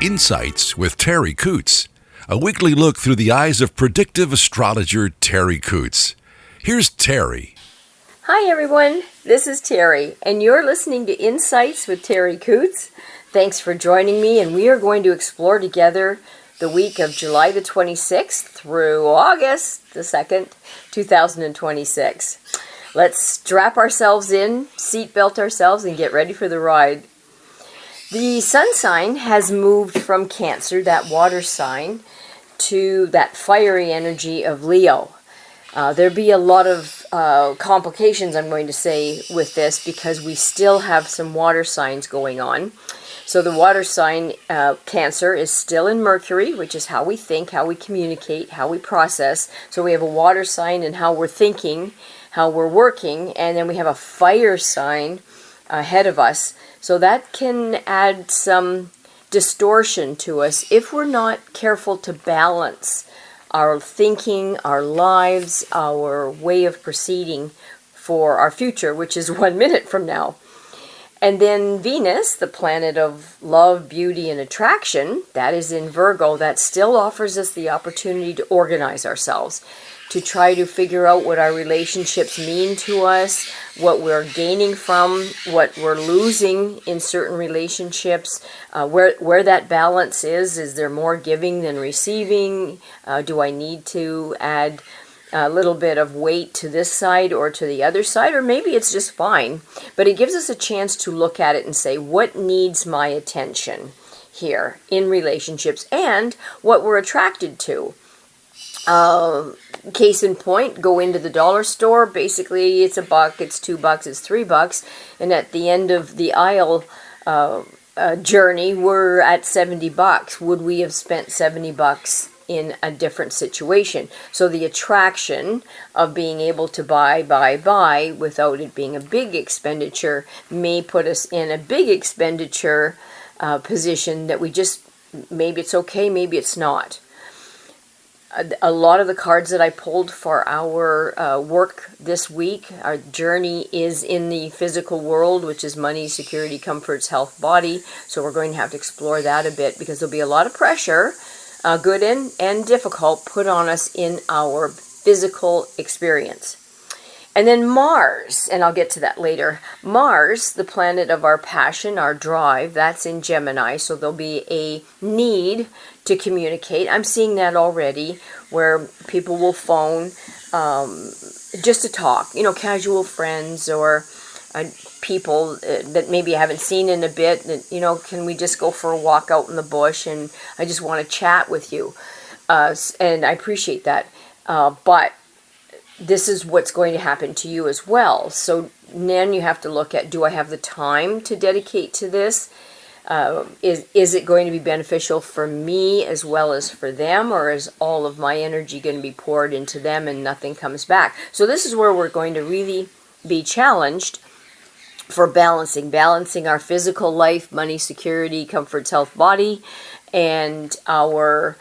Insights with Terri Coots, a weekly look through the eyes of predictive astrologer Terri Coots. Here's Terri. Hi everyone, this is Terri, and you're listening to Insights with Terri Coots. Thanks for joining me, and we are going to explore together the week of July the 26th through August the 2nd, 2026. Let's strap ourselves in, seatbelt ourselves, and get ready for the ride. The sun sign has moved from Cancer, that water sign, to that fiery energy of Leo. There'll be a lot of complications, I'm going to say, with this because we still have some water signs going on. So the water sign, Cancer, is still in Mercury, which is how we think, how we communicate, how we process. So we have a water sign in how we're thinking, how we're working, and then we have a fire sign ahead of us. So that can add some distortion to us if we're not careful to balance our thinking, our lives, our way of proceeding for our future, which is 1 minute from now. And then Venus, the planet of love, beauty, and attraction, that is in Virgo, that still offers us the opportunity to organize ourselves, to try to figure out what our relationships mean to us, what we're gaining from, what we're losing in certain relationships, where that balance is. Is there more giving than receiving? Do I need to add a little bit of weight to this side or to the other side? Or maybe it's just fine. But it gives us a chance to look at it and say, what needs my attention here in relationships and what we're attracted to? Case in point, go into the dollar store. Basically, it's $1, it's $2, it's $3, and at the end of the aisle journey, we're at $70. Would we have spent $70 in a different situation? So the attraction of being able to buy without it being a big expenditure may put us in a big expenditure position that we just, maybe it's okay, maybe it's not. A lot of the cards that I pulled for our work this week, our journey is in the physical world, which is money, security, comforts, health, body. So we're going to have to explore that a bit because there'll be a lot of pressure, good and difficult, put on us in our physical experience. And then Mars, and I'll get to that later. Mars, the planet of our passion, our drive, that's in Gemini, so there'll be a need to communicate. I'm seeing that already, where people will phone just to talk, casual friends or people that maybe I haven't seen in a bit, that, can we just go for a walk out in the bush, and I just want to chat with you. And I appreciate that. But this is what's going to happen to you as well. So then you have to look at, do I have the time to dedicate to this? Is it going to be beneficial for me as well as for them, or is all of my energy going to be poured into them and nothing comes back? So this is where we're going to really be challenged for balancing our physical life, money, security, comforts, health, body, and our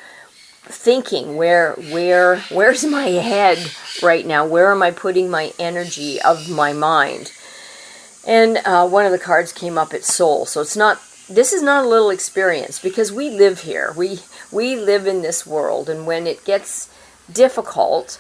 thinking. Where's my head right now? Where am I putting my energy of my mind? And one of the cards came up, it's soul. So this is not a little experience, because we live here. We live in this world, and when it gets difficult,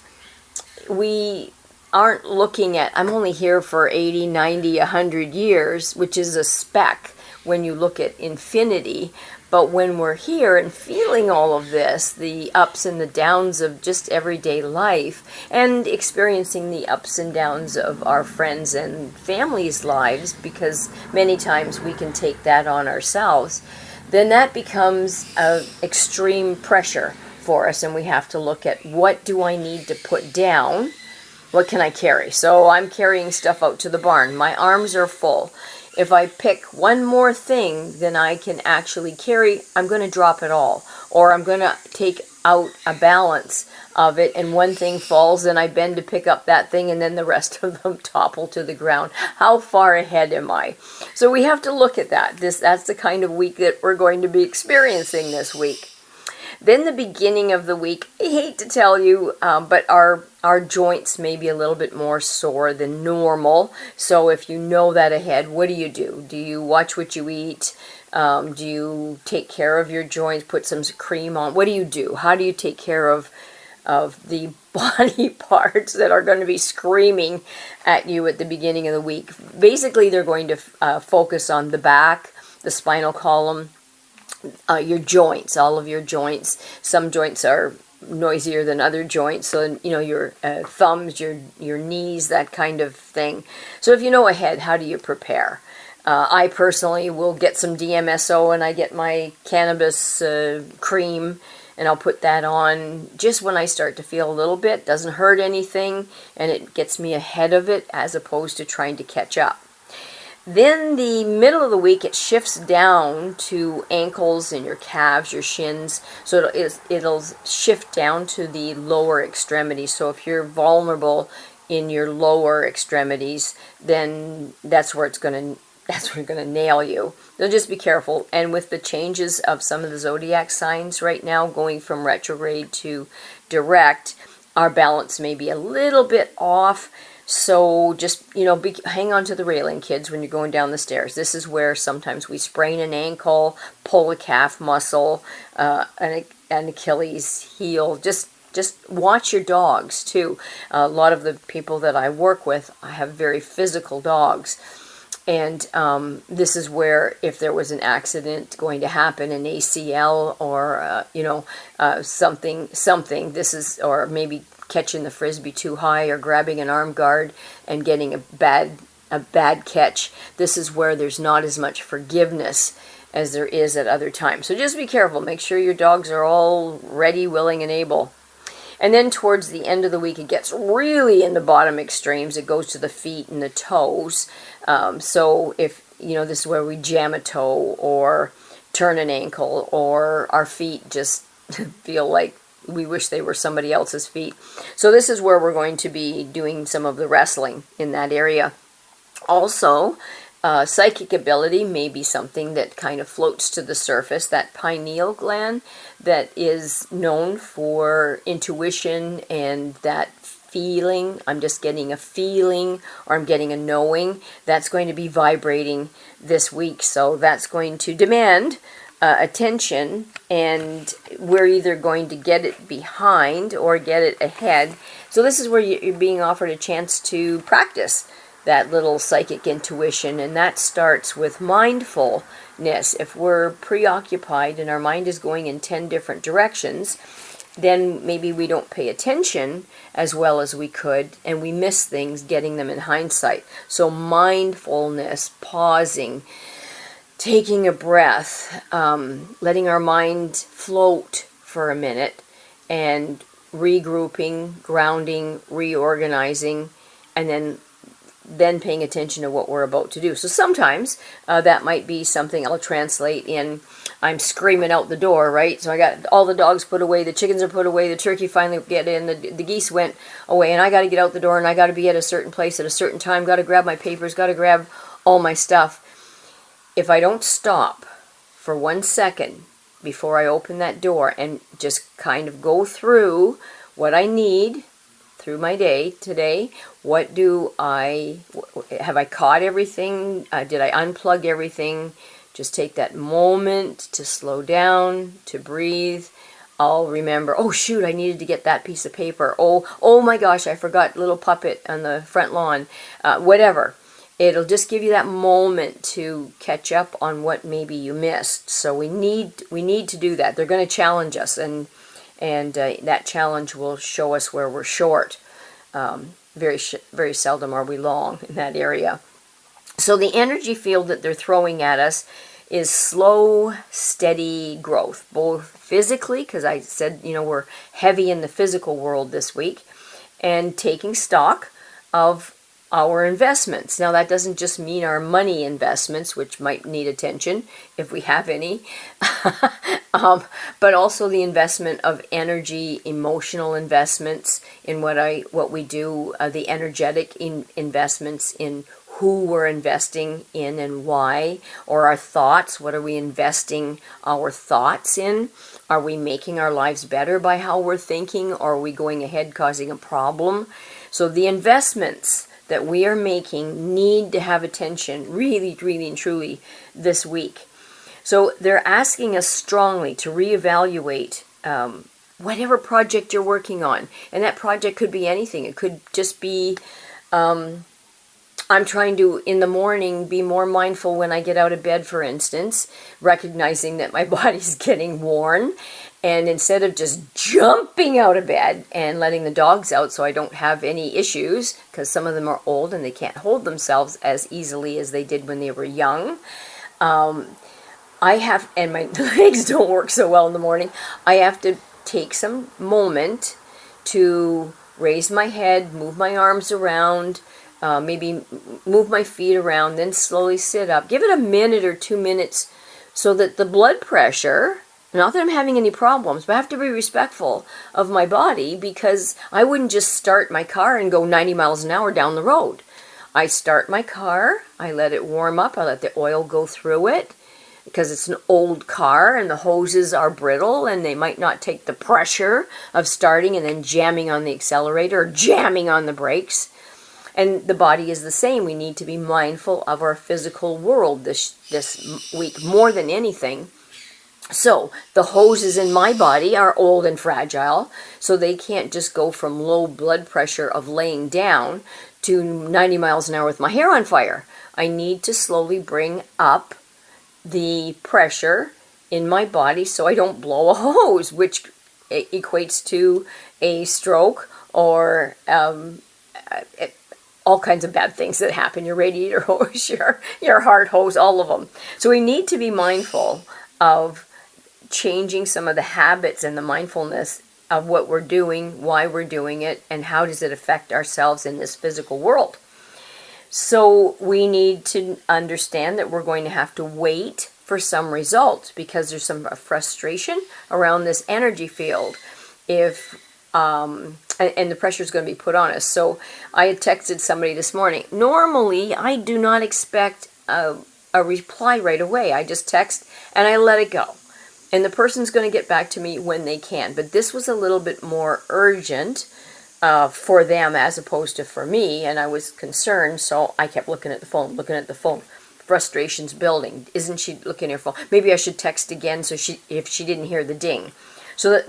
we aren't looking at, I'm only here for 80, 90, 100 years, which is a speck when you look at infinity. But when we're here and feeling all of this, the ups and the downs of just everyday life, and experiencing the ups and downs of our friends and families' lives, because many times we can take that on ourselves, then that becomes extreme pressure for us, and we have to look at, what do I need to put down? What can I carry? So I'm carrying stuff out to the barn. My arms are full. If I pick one more thing than I can actually carry, I'm going to drop it all. Or I'm going to take out a balance of it, and one thing falls, and I bend to pick up that thing, and then the rest of them topple to the ground. How far ahead am I? So we have to look at that. That's the kind of week that we're going to be experiencing this week. Then the beginning of the week, I hate to tell you, but our joints may be a little bit more sore than normal. So if you know that ahead, what do? Do you watch what you eat? Do you take care of your joints, put some cream on? What do you do? How do you take care of the body parts that are going to be screaming at you at the beginning of the week? Basically, they're going to focus on the back, the spinal column, your joints, all of your joints. Some joints are noisier than other joints, so your thumbs, your knees, that kind of thing. So if you know ahead, how do you prepare? I personally will get some DMSO, and I get my cannabis cream, and I'll put that on just when I start to feel a little bit. Doesn't hurt anything, and it gets me ahead of it as opposed to trying to catch up. Then the middle of the week, it shifts down to ankles and your calves, your shins. So it'll shift down to the lower extremities. So if you're vulnerable in your lower extremities, then that's where it's going to nail you. So just be careful. And with the changes of some of the zodiac signs right now, going from retrograde to direct, our balance may be a little bit off. So just, hang on to the railing, kids, when you're going down the stairs. This is where sometimes we sprain an ankle, pull a calf muscle, an Achilles heel. Just watch your dogs, too. A lot of the people that I work with, I have very physical dogs. And this is where, if there was an accident going to happen, an ACL or, something, this is, or maybe catching the frisbee too high or grabbing an arm guard and getting a bad catch. This is where there's not as much forgiveness as there is at other times. So just be careful. Make sure your dogs are all ready, willing, and able. And then towards the end of the week, it gets really in the bottom extremes. It goes to the feet and the toes. So if, this is where we jam a toe or turn an ankle, or our feet just feel like we wish they were somebody else's feet. So this is where we're going to be doing some of the wrestling in that area. Also, psychic ability may be something that kind of floats to the surface. That pineal gland that is known for intuition and that feeling, I'm just getting a feeling or I'm getting a knowing, that's going to be vibrating this week. So that's going to demand attention, and we're either going to get it behind or get it ahead. So this is where you're being offered a chance to practice that little psychic intuition, and that starts with mindfulness. If we're preoccupied and our mind is going in 10 different directions, then maybe we don't pay attention as well as we could, and we miss things, getting them in hindsight. So mindfulness, pausing, taking a breath, letting our mind float for a minute, and regrouping, grounding, reorganizing, and then paying attention to what we're about to do. So sometimes that might be something I'll translate in, I'm screaming out the door, right? So I got all the dogs put away, the chickens are put away, the turkey finally get in, the geese went away, and I got to get out the door, and I got to be at a certain place at a certain time, got to grab my papers, got to grab all my stuff. If I don't stop for 1 second before I open that door and just kind of go through what I need through my day today, have I caught everything? Did I unplug everything? Just take that moment to slow down, to breathe. I'll remember, oh shoot, I needed to get that piece of paper. Oh my gosh, I forgot little puppet on the front lawn. Whatever. It'll just give you that moment to catch up on what maybe you missed. So we need to do that. They're going to challenge us, and that challenge will show us where we're short. Very seldom are we long in that area. So the energy field that they're throwing at us is slow, steady growth, both physically, because I said, we're heavy in the physical world this week, and taking stock of our investments. Now, that doesn't just mean our money investments, which might need attention if we have any, but also the investment of energy, emotional investments in what we do, the energetic investments in who we're investing in and why, or our thoughts. What are we investing our thoughts in? Are we making our lives better by how we're thinking, or are we going ahead causing a problem? So the investments that we are making need to have attention really, really and truly this week. So they're asking us strongly to reevaluate whatever project you're working on. And that project could be anything. It could just be, I'm trying to, in the morning, be more mindful when I get out of bed, for instance, recognizing that my body's getting worn. And instead of just jumping out of bed and letting the dogs out so I don't have any issues, because some of them are old and they can't hold themselves as easily as they did when they were young, and my legs don't work so well in the morning, I have to take some moment to raise my head, move my arms around, maybe move my feet around, then slowly sit up. Give it a minute or 2 minutes so that the blood pressure, not that I'm having any problems, but I have to be respectful of my body, because I wouldn't just start my car and go 90 miles an hour down the road. I start my car, I let it warm up, I let the oil go through it, because it's an old car and the hoses are brittle and they might not take the pressure of starting and then jamming on the accelerator or jamming on the brakes. And the body is the same. We need to be mindful of our physical world this week more than anything. So the hoses in my body are old and fragile, so they can't just go from low blood pressure of laying down to 90 miles an hour with my hair on fire. I need to slowly bring up the pressure in my body so I don't blow a hose, which equates to a stroke or all kinds of bad things that happen. Your radiator hose, your heart hose, all of them. So we need to be mindful of changing some of the habits and the mindfulness of what we're doing, why we're doing it, and how does it affect ourselves in this physical world. So we need to understand that we're going to have to wait for some results, because there's some frustration around this energy field if and the pressure is going to be put on us. So I had texted somebody this morning. Normally I do not expect a reply right away. I just text and I let it go. And the person's going to get back to me when they can. But this was a little bit more urgent for them as opposed to for me. And I was concerned, so I kept looking at the phone. Frustration's building. Isn't she looking at her phone? Maybe I should text again so if she didn't hear the ding. So that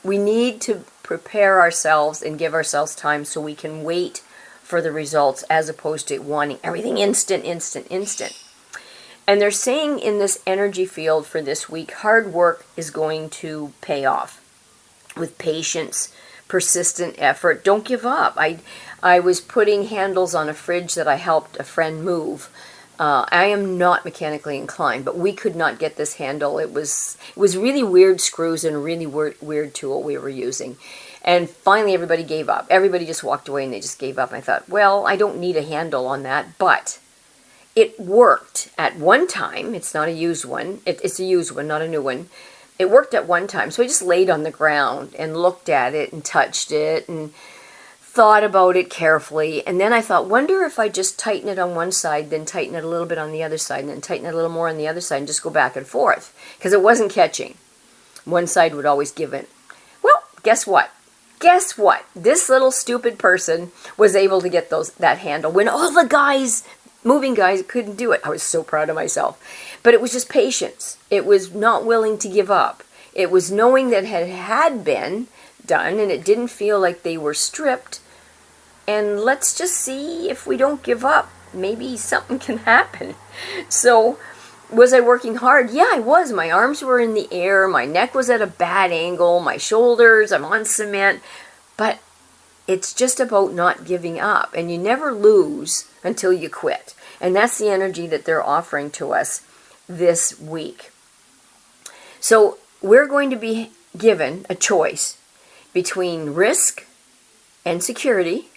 we need to prepare ourselves and give ourselves time so we can wait for the results as opposed to wanting everything instant. And they're saying in this energy field for this week, hard work is going to pay off with patience, persistent effort. Don't give up. I was putting handles on a fridge that I helped a friend move. I am not mechanically inclined, but we could not get this handle. It was really weird screws and a really weird tool we were using. And finally everybody gave up. Everybody just walked away and they just gave up. And I thought, well, I don't need a handle on that, but it worked at one time. It's not a used one. It's a used one, not a new one. It worked at one time. So I just laid on the ground and looked at it and touched it and thought about it carefully. And then I thought, wonder if I just tighten it on one side, then tighten it a little bit on the other side, and then tighten it a little more on the other side and just go back and forth. Because it wasn't catching. One side would always give in. Well, guess what? This little stupid person was able to get that handle when all the moving guys couldn't do it. I was so proud of myself. But it was just patience. It was not willing to give up. It was knowing that it had been done and it didn't feel like they were stripped. And let's just see if we don't give up. Maybe something can happen. So, was I working hard? Yeah, I was. My arms were in the air. My neck was at a bad angle. My shoulders, I'm on cement. But it's just about not giving up. And you never lose until you quit. And that's the energy that they're offering to us this week. So we're going to be given a choice between risk and security.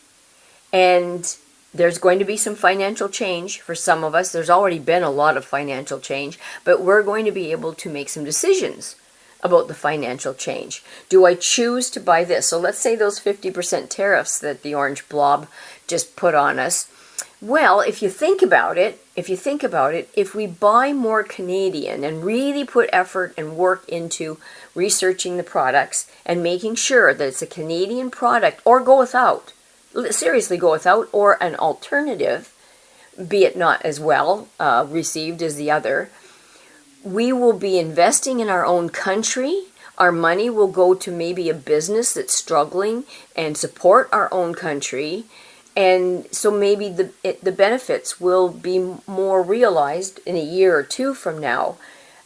And there's going to be some financial change for some of us. There's already been a lot of financial change. But we're going to be able to make some decisions about the financial change? Do I choose to buy this? So let's say those 50% tariffs that the orange blob just put on us. Well, if you think about it, if we buy more Canadian and really put effort and work into researching the products and making sure that it's a Canadian product, or go without, seriously go without, or an alternative, be it not as well received as the other, we will be investing in our own country. Our money will go to maybe a business that's struggling and support our own country. And so maybe the benefits will be more realized in a year or two from now.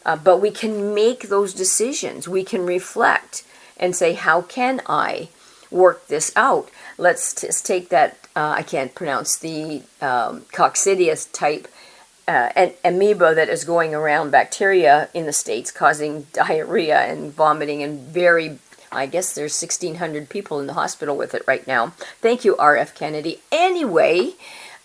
But we can make those decisions. We can reflect and say, how can I work this out? Let's just take that, I can't pronounce the coccidius type amoeba that is going around, bacteria in the States causing diarrhea and vomiting, and I guess there's 1,600 people in the hospital with it right now. Thank you, R.F. Kennedy. Anyway,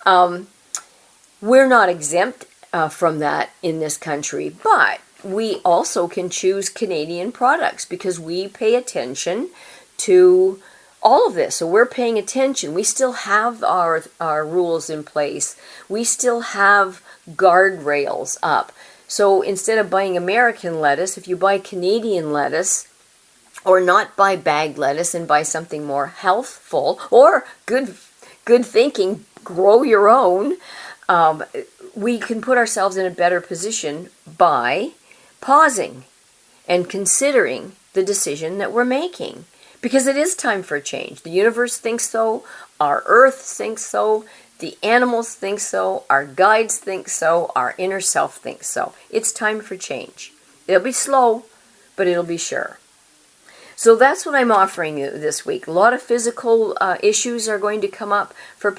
we're not exempt from that in this country, but we also can choose Canadian products because we pay attention to all of this. So we're paying attention. We still have our rules in place. We still have guardrails up. So instead of buying American lettuce, if you buy Canadian lettuce, or not buy bagged lettuce and buy something more healthful, or good thinking, grow your own, we can put ourselves in a better position by pausing and considering the decision that we're making. Because it is time for a change. The universe thinks so, our earth thinks so, the animals think so, our guides think so, our inner self thinks so. It's time for change. It'll be slow, but it'll be sure. So that's what I'm offering you this week. A lot of physical issues are going to come up for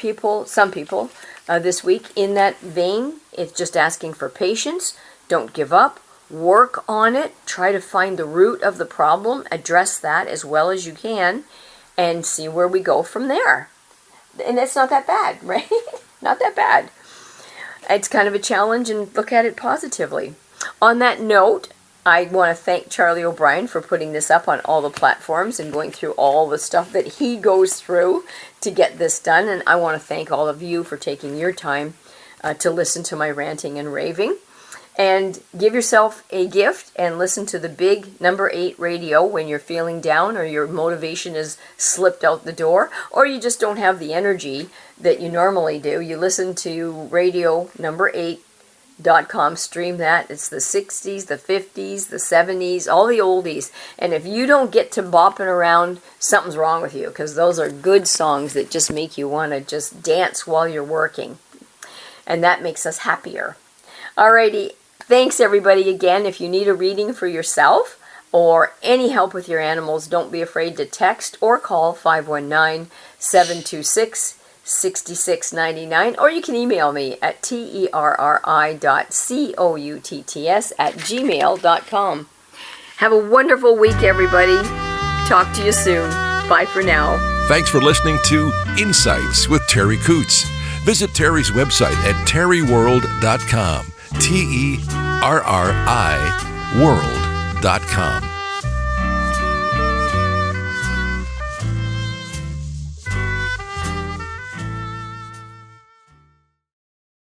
some people this week. In that vein, it's just asking for patience. Don't give up. Work on it. Try to find the root of the problem. Address that as well as you can and see where we go from there. And it's not that bad, right? Not that bad. It's kind of a challenge, and look at it positively. On that note, I want to thank Charlie O'Brien for putting this up on all the platforms and going through all the stuff that he goes through to get this done. And I want to thank all of you for taking your time to listen to my ranting and raving. And give yourself a gift and listen to the big number 8 radio when you're feeling down, or your motivation has slipped out the door, or you just don't have the energy that you normally do. You listen to radio number 8.com, stream that. It's the 60s, the 50s, the 70s, all the oldies. And if you don't get to bopping around, something's wrong with you, because those are good songs that just make you want to just dance while you're working. And that makes us happier. Alrighty. Thanks, everybody, again. If you need a reading for yourself or any help with your animals, don't be afraid to text or call 519-726-6699, or you can email me at terri.coutts@gmail.com. Have a wonderful week, everybody. Talk to you soon. Bye for now. Thanks for listening to Insights with Terri Coots. Visit Terri's website at terriworld.com. TERRI world.com.